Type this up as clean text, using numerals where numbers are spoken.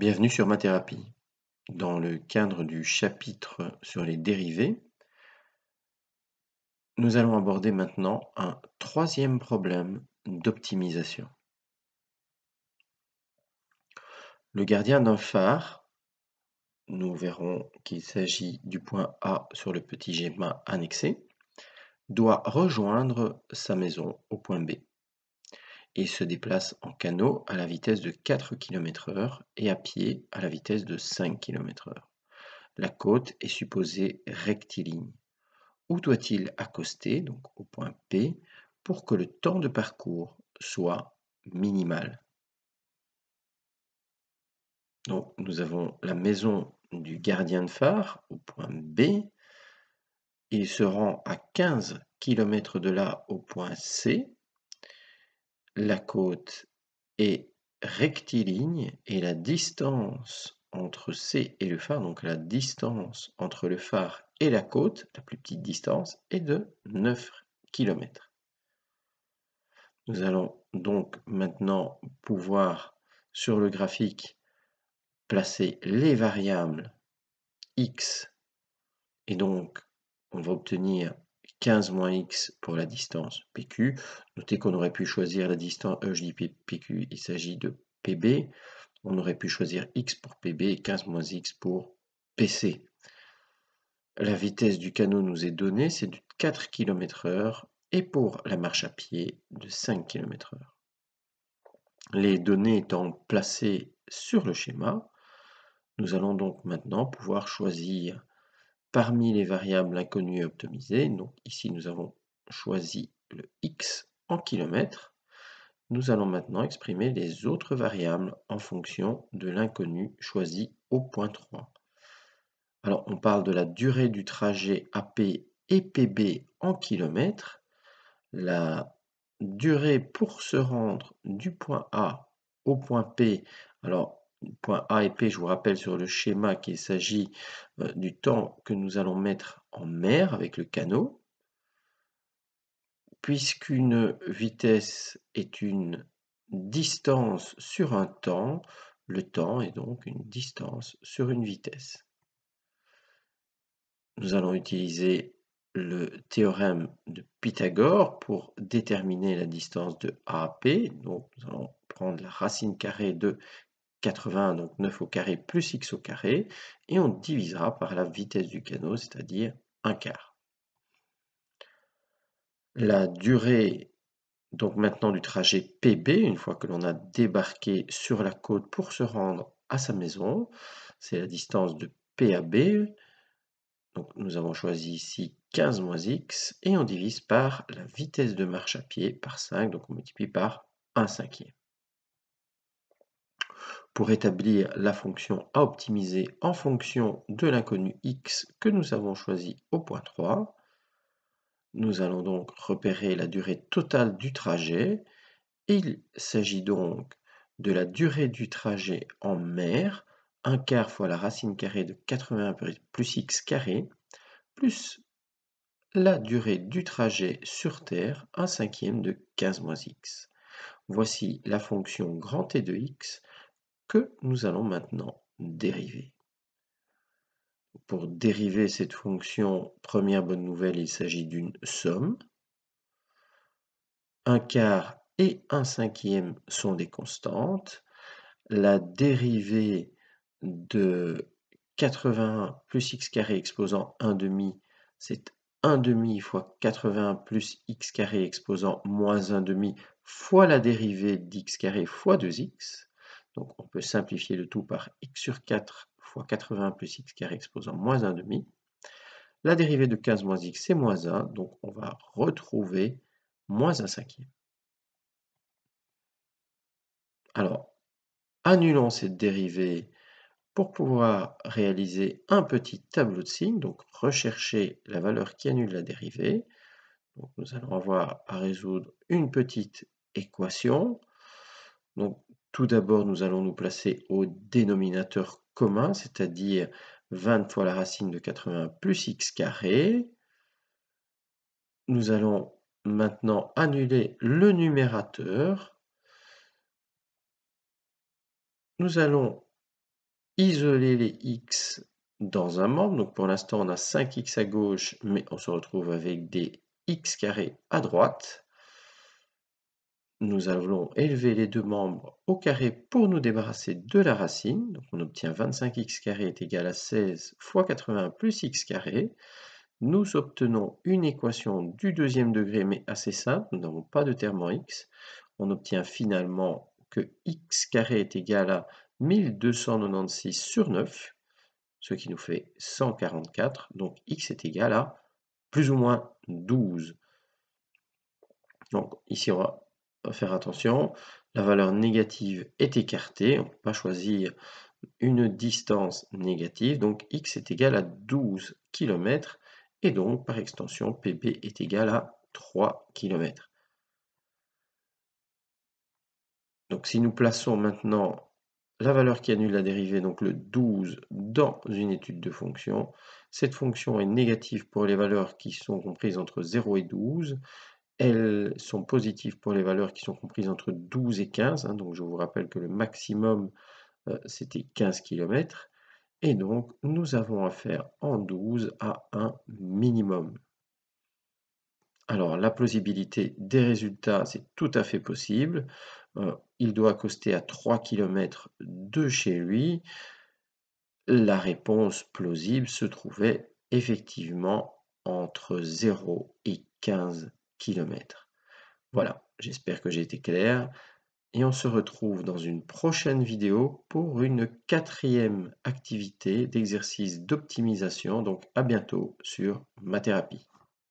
Bienvenue sur Mathérapie. Dans le cadre du chapitre sur les dérivés, nous allons aborder maintenant un troisième problème d'optimisation. Le gardien d'un phare, nous verrons qu'il s'agit du point A sur le petit schéma annexé, doit rejoindre sa maison au point B et se déplace en canot à la vitesse de 4 km/h et à pied à la vitesse de 5 km/h. La côte est supposée rectiligne. Où doit-il accoster, donc au point P, pour que le temps de parcours soit minimal? Donc nous avons la maison du gardien de phare au point B. Il se rend à 15 km de là au point C. La côte est rectiligne et la distance entre C et le phare, donc la distance entre le phare et la côte, la plus petite distance, est de 9 km. Nous allons donc maintenant pouvoir, sur le graphique, placer les variables x, et donc on va obtenir 15 moins x pour la distance PQ. Notez qu'on aurait pu choisir la distance, je dis PQ, il s'agit de PB. On aurait pu choisir x pour PB et 15 moins x pour PC. La vitesse du canot nous est donnée, c'est de 4 km/h, et pour la marche à pied, de 5 km/h. Les données étant placées sur le schéma, nous allons donc maintenant pouvoir choisir parmi les variables inconnues et optimisées. Donc ici, nous avons choisi le x en kilomètres. Nous allons maintenant exprimer les autres variables en fonction de l'inconnu choisi au point 3. Alors, on parle de la durée du trajet AP et PB en kilomètres. La durée pour se rendre du point A au point P, alors point A et P, je vous rappelle sur le schéma qu'il s'agit du temps que nous allons mettre en mer avec le canot. Puisqu'une vitesse est une distance sur un temps, le temps est donc une distance sur une vitesse. Nous allons utiliser le théorème de Pythagore pour déterminer la distance de A à P. Donc nous allons prendre la racine carrée de 80, donc 9 au carré plus x au carré, et on divisera par la vitesse du canot, c'est-à-dire 1/4. La durée donc maintenant du trajet PB, une fois que l'on a débarqué sur la côte pour se rendre à sa maison, c'est la distance de P à B. Donc nous avons choisi ici 15 moins x et on divise par la vitesse de marche à pied par 5, donc on multiplie par 1/5. Pour établir la fonction à optimiser en fonction de l'inconnu x que nous avons choisi au point 3, nous allons donc repérer la durée totale du trajet. Il s'agit donc de la durée du trajet en mer, 1/4 fois la racine carrée de 80 plus x carré, plus la durée du trajet sur Terre, 1/5 de 15 moins x. Voici la fonction grand T de x que nous allons maintenant dériver. Pour dériver cette fonction, première bonne nouvelle, il s'agit d'une somme. 1/4 et 1/5 sont des constantes. La dérivée de 81 plus x carré exposant 1/2, c'est 1/2 fois 81 plus x carré exposant moins 1/2 fois la dérivée d'x carré fois 2x. Donc on peut simplifier le tout par x sur 4 fois 81 plus x carré exposant moins 1/2. La dérivée de 15 moins x, c'est moins 1, donc on va retrouver moins 1/5. Alors, annulons cette dérivée pour pouvoir réaliser un petit tableau de signes, donc rechercher la valeur qui annule la dérivée. Donc nous allons avoir à résoudre une petite équation. Donc tout d'abord, nous allons nous placer au dénominateur commun, c'est-à-dire 20 fois la racine de 80 plus x carré. Nous allons maintenant annuler le numérateur. Nous allons isoler les x dans un membre. Donc pour l'instant, on a 5x à gauche, mais on se retrouve avec des x carrés à droite. Nous allons élever les deux membres au carré pour nous débarrasser de la racine. Donc on obtient 25x carré est égal à 16 fois 80 plus x carré. Nous obtenons une équation du deuxième degré, mais assez simple. Nous n'avons pas de terme en x. On obtient finalement que x carré est égal à 1296 sur 9, ce qui nous fait 144. Donc x est égal à plus ou moins 12. Donc ici, on va faire attention. La valeur négative est écartée. On ne peut pas choisir une distance négative. Donc x est égal à 12 km. Et donc, par extension, PB est égal à 3 km. Donc si nous plaçons maintenant la valeur qui annule la dérivée, donc le 12, dans une étude de fonction, cette fonction est négative pour les valeurs qui sont comprises entre 0 et 12. Elles sont positives pour les valeurs qui sont comprises entre 12 et 15. Donc je vous rappelle que le maximum, c'était 15 km. Et donc nous avons affaire en 12 à un minimum. Alors la plausibilité des résultats, c'est tout à fait possible. Il doit accoster à 3 km de chez lui. La réponse plausible se trouvait effectivement entre 0 et 15 km. Voilà, j'espère que j'ai été clair. Et on se retrouve dans une prochaine vidéo pour une 4e activité d'exercice d'optimisation. Donc à bientôt sur Mathérapie.